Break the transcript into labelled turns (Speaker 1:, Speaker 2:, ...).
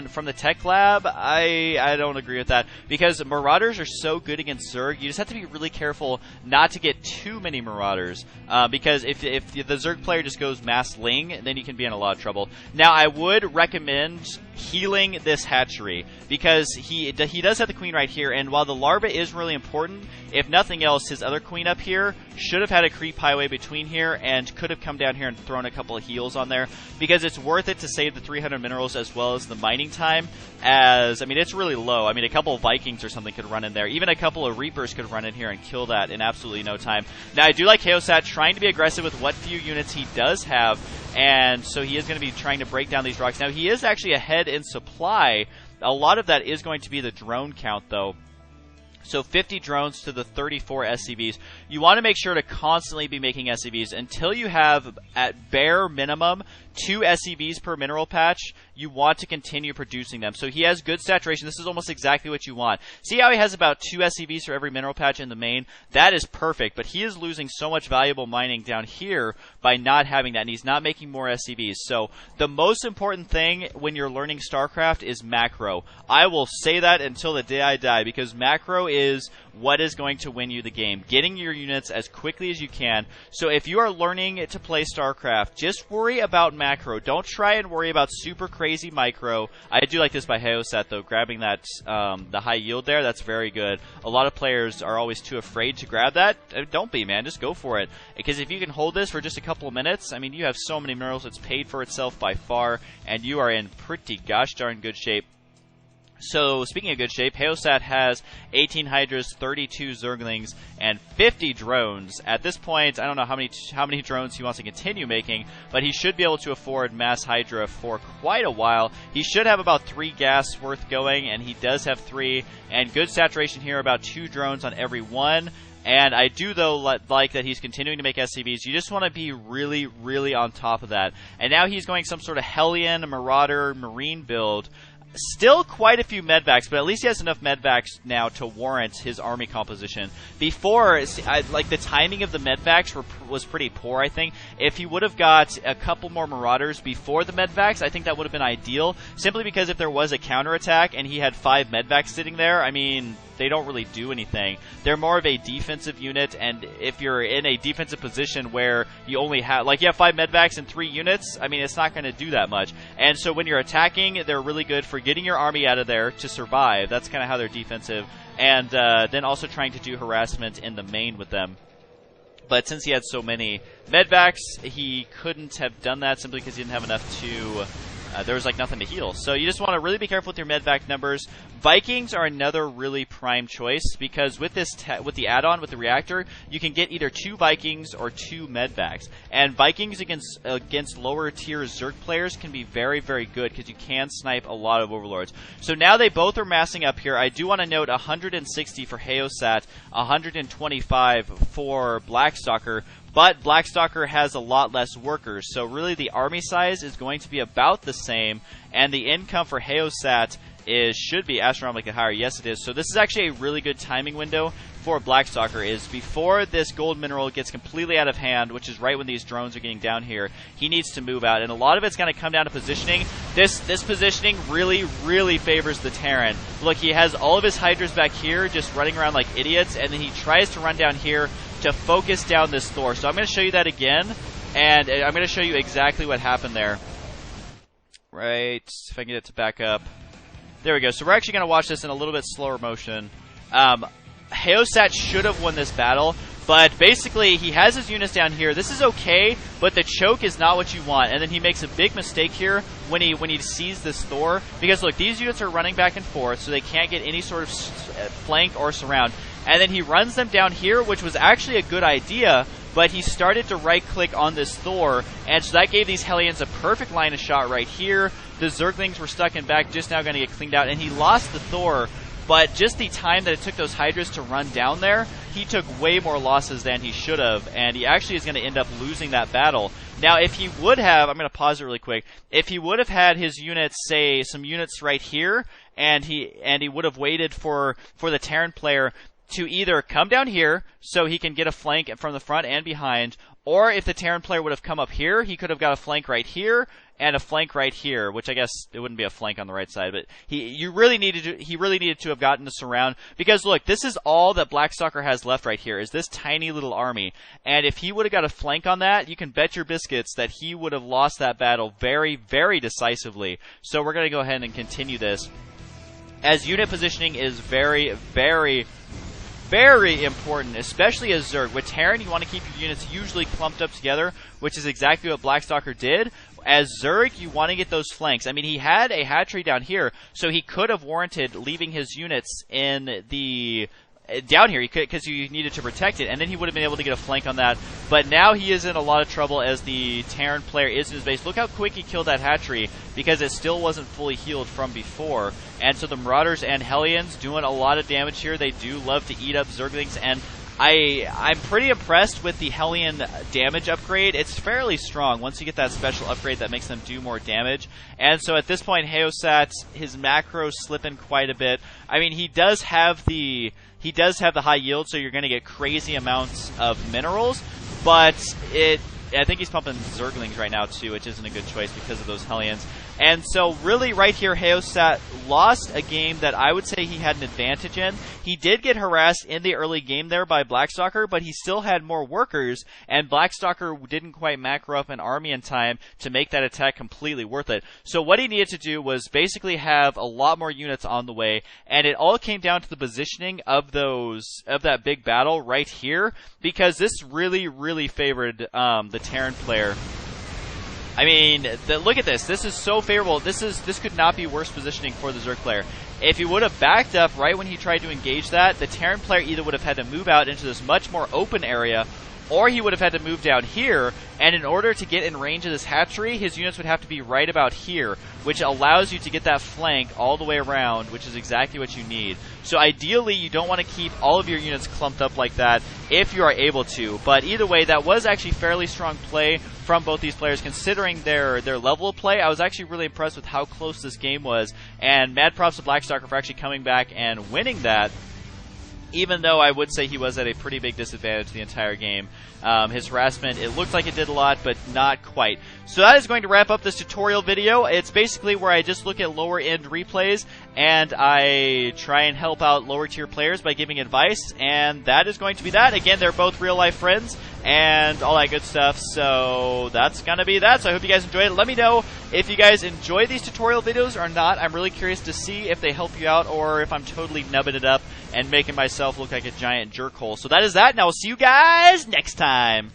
Speaker 1: from the tech lab, I don't agree with that, because Marauders are so good against Zerg. You just have to be really careful not to get too many Marauders, because if the Zerg player just goes mass Ling, then you can be in a lot of trouble. Now, I would recommend healing this hatchery, because he does have the queen right here, and while the larva is really important, if nothing else, his other queen up here should have had a creep highway between here and could have come down here and thrown a couple of heals on there, because it's worth it to save the 300 minerals as well as the mining time, as, I mean, it's really low. I mean, a couple of Vikings or something could run in there. Even a couple of Reapers could run in here and kill that in absolutely no time. Now, I do like Heosat trying to be aggressive with what few units he does have, and so he is going to be trying to break down these rocks. Now, he is actually ahead in supply. A lot of that is going to be the drone count, though. So 50 drones to the 34 SCVs. You want to make sure to constantly be making SCVs until you have, at bare minimum, 2 SCVs per mineral patch. You want to continue producing them. So he has good saturation. This is almost exactly what you want. See how he has about 2 SCVs for every mineral patch in the main? That is perfect, but he is losing so much valuable mining down here by not having that, and he's not making more SCVs. So the most important thing when you're learning StarCraft is macro. I will say that until the day I die, because macro is what is going to win you the game. Getting your units as quickly as you can. So if you are learning to play StarCraft, just worry about macro. Don't try and worry about super crazy micro. I do like this by Heosat, though, grabbing that the high yield there. That's very good. A lot of players are always too afraid to grab that. Don't be, man. Just go for it. Because if you can hold this for just a couple of minutes, I mean, you have so many minerals. It's paid for itself by far, and you are in pretty gosh darn good shape. So, speaking of good shape, Heosat has 18 Hydras, 32 Zerglings, and 50 drones. At this point, I don't know how many drones he wants to continue making, but he should be able to afford mass Hydra for quite a while. He should have about 3 gas worth going, and he does have 3, and good saturation here, about 2 drones on every one. And I do, though, like that he's continuing to make SCVs. You just want to be really, really on top of that. And now he's going some sort of Hellion, Marauder, Marine build. Still quite a few medvacs, but at least he has enough medvacs now to warrant his army composition. Before, like the timing of the medvacs was pretty poor, I think. If he would have got a couple more Marauders before the medvacs, I think that would have been ideal. Simply because if there was a counterattack and he had 5 medvacs sitting there, I mean, they don't really do anything. They're more of a defensive unit, and if you're in a defensive position where you only have, like, you have 5 medvacs and 3 units, I mean, it's not going to do that much. And so when you're attacking, they're really good for getting your army out of there to survive. That's kind of how they're defensive. And then also trying to do harassment in the main with them. But since he had so many medvacs, he couldn't have done that simply because he didn't have enough to... there was like nothing to heal. So you just want to really be careful with your medvac numbers. Vikings are another really prime choice, because with this with the add-on with the reactor, you can get either 2 Vikings or 2 medvacs. And Vikings against lower tier Zerg players can be very, very good, because you can snipe a lot of overlords. So now they both are massing up here. I do want to note 160 for Heosat, 125 for Blackstalker. But Blackstalker has a lot less workers, so really the army size is going to be about the same, and the income for Heosat should be astronomically higher. Yes, it is. So this is actually a really good timing window for Blackstalker, is before this gold mineral gets completely out of hand, which is right when these drones are getting down here, he needs to move out, and a lot of it's going to come down to positioning. This positioning really, really favors the Terran. Look, he has all of his Hydras back here just running around like idiots, and then he tries to run down here to focus down this Thor. So I'm going to show you that again, and I'm going to show you exactly what happened there. Right, if I can get it to back up. There we go. So we're actually going to watch this in a little bit slower motion. Heosat should have won this battle, but basically he has his units down here. This is okay, but the choke is not what you want. And then he makes a big mistake here when he sees this Thor, because look, these units are running back and forth, so they can't get any sort of flank or surround. And then he runs them down here, which was actually a good idea, but he started to right-click on this Thor, and so that gave these Hellions a perfect line of shot right here. The Zerglings were stuck in back, just now going to get cleaned out, and he lost the Thor, but just the time that it took those Hydras to run down there, he took way more losses than he should have, and he actually is going to end up losing that battle. Now, if he would have, I'm going to pause it really quick, if he would have had his units, say, some units right here, and he would have waited for the Terran player, to either come down here so he can get a flank from the front and behind, or if the Terran player would have come up here, he could have got a flank right here and a flank right here, which I guess it wouldn't be a flank on the right side, but he really needed to have gotten to surround, because look, this is all that Blackstalker has left right here, is this tiny little army, and if he would have got a flank on that, you can bet your biscuits that he would have lost that battle very, very decisively. So we're going to go ahead and continue this, as unit positioning is very, very, very important, especially as Zerg. With Terran, you want to keep your units usually clumped up together, which is exactly what Blackstalker did. As Zerg, you want to get those flanks. I mean, he had a hatchery down here, so he could have warranted leaving his units in the down here, because you needed to protect it, and then he would have been able to get a flank on that. But now he is in a lot of trouble as the Terran player is in his base. Look how quick he killed that hatchery, because it still wasn't fully healed from before. And so the Marauders and Hellions doing a lot of damage here. They do love to eat up Zerglings, and I'm pretty impressed with the Hellion damage upgrade. It's fairly strong once you get that special upgrade that makes them do more damage. And so at this point, Heosat, his macros slipping quite a bit. I mean, he does have the high yield, so you're going to get crazy amounts of minerals, but I think he's pumping Zerglings right now too, which isn't a good choice because of those Hellions. And so really right here, Heosat lost a game that I would say he had an advantage in. He did get harassed in the early game there by Blackstalker, but he still had more workers, and Blackstalker didn't quite macro up an army in time to make that attack completely worth it. So what he needed to do was basically have a lot more units on the way, and it all came down to the positioning of that big battle right here, because this really, really favored the Terran player. I mean, look at this. This is so favorable. This could not be worse positioning for the Zerg player. If he would have backed up right when he tried to engage that, the Terran player either would have had to move out into this much more open area, or he would have had to move down here, and in order to get in range of this hatchery, his units would have to be right about here, which allows you to get that flank all the way around, which is exactly what you need. So ideally, you don't want to keep all of your units clumped up like that if you are able to, but either way, that was actually fairly strong play from both these players, considering their level of play. I was actually really impressed with how close this game was, and mad props to Blackstalker for actually coming back and winning that, even though I would say he was at a pretty big disadvantage the entire game. His harassment, it looked like it did a lot, but not quite. So that is going to wrap up this tutorial video. It's basically where I just look at lower end replays, and I try and help out lower tier players by giving advice, and that is going to be that. Again, they're both real life friends, and all that good stuff, so that's gonna be that. So I hope you guys enjoyed it. Let me know if you guys enjoy these tutorial videos or not. I'm really curious to see if they help you out, or if I'm totally nubbing it up and making myself look like a giant jerkhole. So that is that, and I will see you guys next time.